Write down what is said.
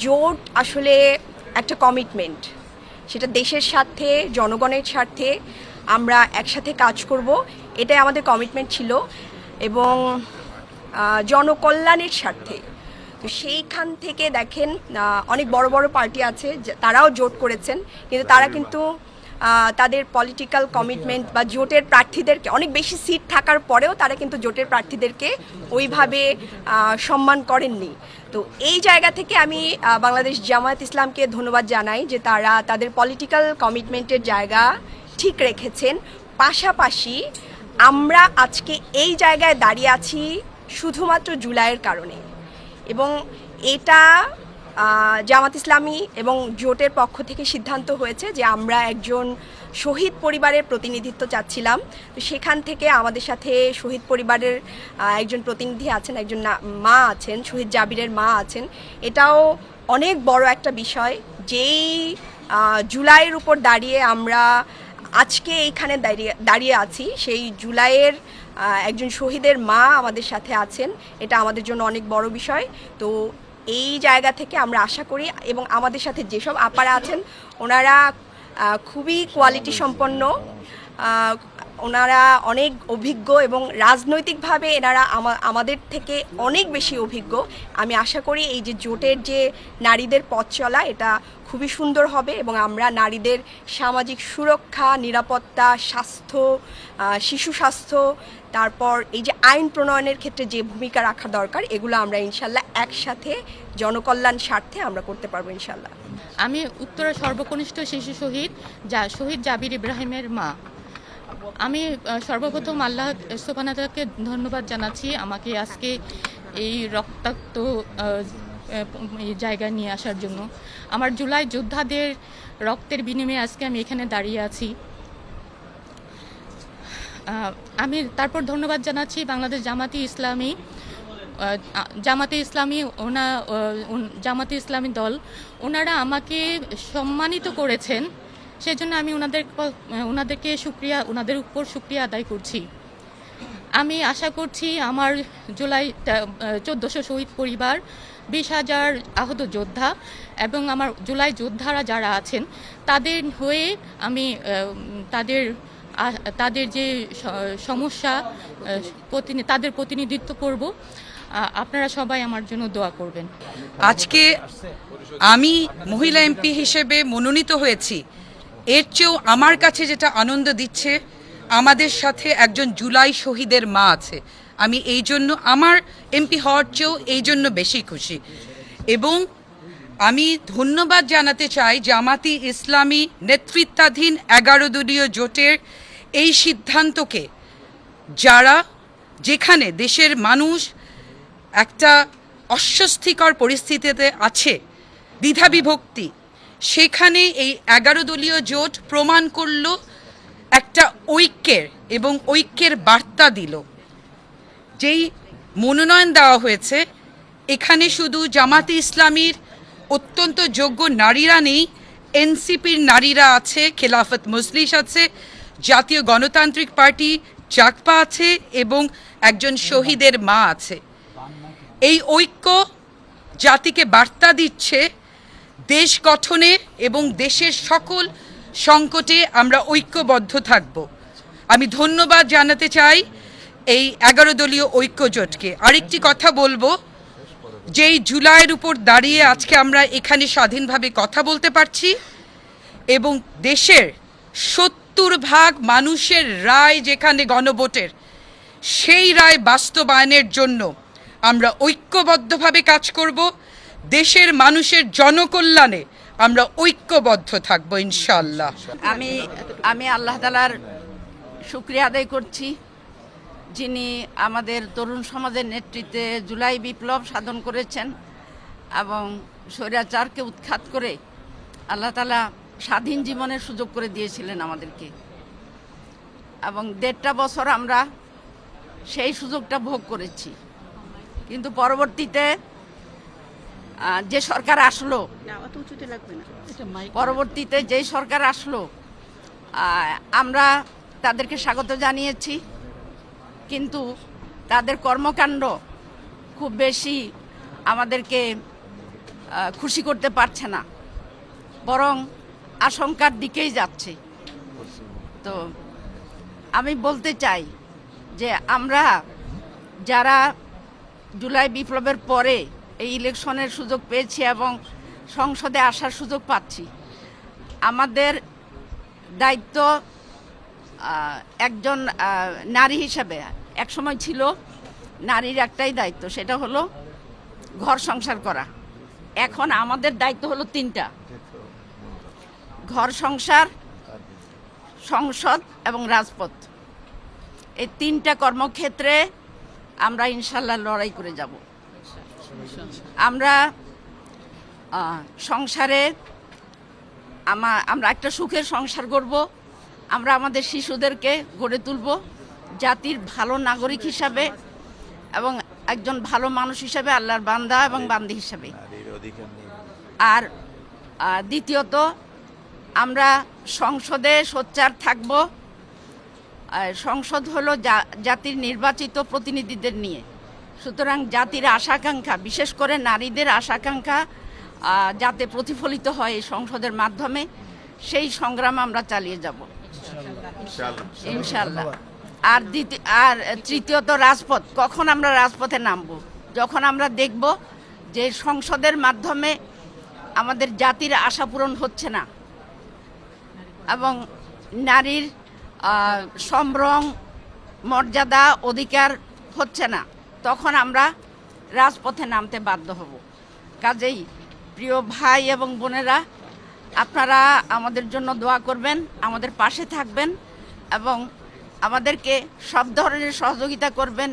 জোট আসলে একটা কমিটমেন্ট, সেটা দেশের স্বার্থে, জনগণের স্বার্থে আমরা একসাথে কাজ করব, এটাই আমাদের কমিটমেন্ট ছিল এবং জনকল্যাণের স্বার্থে। তো সেইখান থেকে দেখেন অনেক বড় বড় পার্টি আছে, তারাও জোট করেছেন, কিন্তু তারা কিন্তু তাদের পলিটিক্যাল কমিটমেন্ট বা জোটের প্রার্থীদেরকে, অনেক বেশি সিট থাকার পরেও তারা কিন্তু জোটের প্রার্থীদেরকে ওইভাবে সম্মান করেননি। তো এই জায়গা থেকে আমি বাংলাদেশ জামায়াত ইসলামকে ধন্যবাদ জানাই যে তারা তাদের পলিটিক্যাল কমিটমেন্টের জায়গা ঠিক রেখেছেন। পাশাপাশি আমরা আজকে এই জায়গায় দাঁড়িয়ে আছি শুধুমাত্র জুলাইয়ের কারণে, এবং এটা জামাত ইসলামী এবং জোটের পক্ষ থেকে সিদ্ধান্ত হয়েছে যে আমরা একজন শহীদ পরিবারের প্রতিনিধিত্ব চাচ্ছিলাম। তো সেখান থেকে আমাদের সাথে শহীদ পরিবারের একজন প্রতিনিধি আছেন, একজন মা আছেন, শহীদ জাবিরের মা আছেন। এটাও অনেক বড় একটা বিষয়, যেই জুলাইয়ের উপর দাঁড়িয়ে আমরা আজকে এইখানে দাঁড়িয়ে আছি, সেই জুলাইয়ের একজন শহীদের মা আমাদের সাথে আছেন। এটা আমাদের জন্য অনেক বড় বিষয়। তো এই জায়গা থেকে আমরা আশা করি, এবং আমাদের সাথে যেসব আপারা আছেন ওনারা খুবই কোয়ালিটি সম্পন্ন, ওনারা অনেক অভিজ্ঞ এবং রাজনৈতিকভাবে এনারা আমাদের থেকে অনেক বেশি অভিজ্ঞ। আমি আশা করি এই যে জোটের যে নারীদের পথ চলা, এটা খুবই সুন্দর হবে এবং আমরা নারীদের সামাজিক সুরক্ষা, নিরাপত্তা, স্বাস্থ্য, শিশু স্বাস্থ্য, তারপর এই যে আইন প্রণয়নের ক্ষেত্রে যে ভূমিকা রাখা দরকার, এগুলো আমরা ইনশাল্লাহ একসাথে জনকল্যাণ স্বার্থে আমরা করতে পারবো ইনশাল্লাহ। আমি উত্তরা সর্বকনিষ্ঠ শিশু শহীদ শহীদ জাবির ইব্রাহিমের মা। আমি সর্বপ্রথম আল্লাহ সুবহানাহু ওয়া তাআলাকে ধন্যবাদ জানাচ্ছি আমাকে আজকে এই রক্তাক্ত জায়গায় নিয়ে আসার জন্য। আমার জুলাই যোদ্ধাদের রক্তের বিনিময়ে আজকে আমি এখানে দাঁড়িয়ে আছি। আমি তারপর ধন্যবাদ জানাচ্ছি বাংলাদেশ জামাতে ইসলামী জামাতে ইসলামী দল। ওনারা আমাকে সম্মানিত করেছেন, সেজন্য আমি ওনাদেরকে ওনাদের উপর শুকরিয়া আদায় করছি। আমি আশা করছি আমার জুলাই 1400 শহীদ পরিবার, 20,000 আহত যোদ্ধা এবং আমার জুলাই যোদ্ধারা যারা আছেন তাদের হয়ে আমি তাদের যে সমস্যা তাদের প্রতিনিধিত্ব করব। আপনারা সবাই আমার জন্য দোয়া করবেন। আজকে আমি মহিলা এমপি হিসেবে মনোনীত হয়েছি, এর চেয়েও আমার কাছে যেটা আনন্দ দিচ্ছে, আমাদের সাথে একজন জুলাই শহীদের মা আছে। আমি এই জন্য আমার এমপি হওয়ার চেয়েও এই জন্য বেশি খুশি। এবং আমি ধন্যবাদ জানাতে চাই জামাতি ইসলামী নেতৃত্বাধীন 11 দলীয় জোটের এই সিদ্ধান্তকে, যারা যেখানে দেশের মানুষ একটা অস্বস্তিকর পরিস্থিতিতে আছে, দ্বিধাবিভক্তি, সেখানে এই 11 দলীয় জোট প্রমাণ করল একটা ঐক্যের এবং ঐক্যের বার্তা দিল। যেই মনোনয়ন দেওয়া হয়েছে, এখানে শুধু জামাতে ইসলামীর অত্যন্ত যোগ্য নারীরা নেই, এনসিপির নারীরা আছে, খেলাফত মজলিস আছে, জাতীয় গণতান্ত্রিক পার্টি জাগপা আছে এবং একজন শহীদের মা আছে। এই ঐক্য জাতিকে বার্তা দিচ্ছে দেশ গঠনে এবং দেশের সকল সংকটে আমরা ঐক্যবদ্ধ থাকব। আমি ধন্যবাদ জানাতে চাই এই 11 দলীয় ঐক্য জোটকে। আরেকটি কথা বলবো, যেই জুলাইয়ের উপর দাঁড়িয়ে আজকে আমরা এখানে স্বাধীনভাবে কথা বলতে পারছি এবং দেশের 70% মানুষের রায় যেখানে গণভোটের, সেই রায় বাস্তবায়নের জন্য আমরা ঐক্যবদ্ধভাবে কাজ করব। দেশের মানুষের জনকল্যাণে আমরা ঐক্যবদ্ধ থাকবো ইনশাআল্লাহ। আমি আল্লাহ তাআলার শুকরিয়া আদায় করছি, যিনি আমাদের তরুণ সমাজের নেতৃত্বে জুলাই বিপ্লব সাধন করেছেন এবং স্বৈরাচারকে উৎখাত করে আল্লাহ তাআলা স্বাধীন জীবনের সুযোগ করে দিয়েছিলেন আমাদেরকে, এবং 1.5 বছর আমরা সেই সুযোগটা ভোগ করেছি। কিন্তু পরবর্তীতে যে সরকার আসলো, আমরা তাদেরকে স্বাগত জানিয়েছি, কিন্তু তাদের কর্মকাণ্ড খুব বেশি আমাদেরকে খুশি করতে পারছে না, বরং আশঙ্কার দিকেই যাচ্ছে। তো আমি বলতে চাই যে আমরা যারা জুলাই বিপ্লবের পরে এই ইলেকশনের সুযোগ পেয়েছি এবং সংসদে আসার সুযোগ পাচ্ছি, আমাদের দায়িত্ব একজন নারী হিসাবে একসময় ছিল নারীর একটাই দায়িত্ব, সেটা হলো ঘর সংসার করা। এখন আমাদের দায়িত্ব হলো তিনটা: ঘর সংসার, সংসদ এবং রাজপথ। এই তিনটা কর্মক্ষেত্রে আমরা ইনশাল্লাহ লড়াই করে যাব। আমরা সংসারে আমরা একটা সুখের সংসার করব। আমরা আমাদের শিশুদেরকে গড়ে তুলব জাতির ভালো নাগরিক হিসাবে এবং একজন ভালো মানুষ হিসাবে, আল্লাহর বান্দা এবং বান্দি হিসাবে। আর দ্বিতীয়ত, আমরা সংসদে সোচ্চার থাকব। সংসদ হলো জাতির নির্বাচিত প্রতিনিধিদের নিয়ে, সুতরাং জাতির আশা-আকাঙ্ক্ষা, বিশেষ করে নারীদের আশা-আকাঙ্ক্ষা যাতে প্রতিফলিত হয় এই সংসদের মাধ্যমে, সেই সংগ্রাম আমরা চালিয়ে যাব ইনশাল্লাহ। আর তৃতীয়ত, রাজপথ। কখন আমরা রাজপথে নামব? যখন আমরা দেখব যে সংসদের মাধ্যমে আমাদের জাতির আশা পূরণ হচ্ছে না এবং নারীর সম্ভ্রম, মর্যাদা, অধিকার হচ্ছে না, তখন আমরা রাজপথে নামতে বাধ্য হব। কাজেই প্রিয় ভাই এবং বোনেরা, আপনারা আমাদের জন্য দোয়া করবেন, আমাদের পাশে থাকবেন এবং আমাদেরকে সব ধরনের সহযোগিতা করবেন।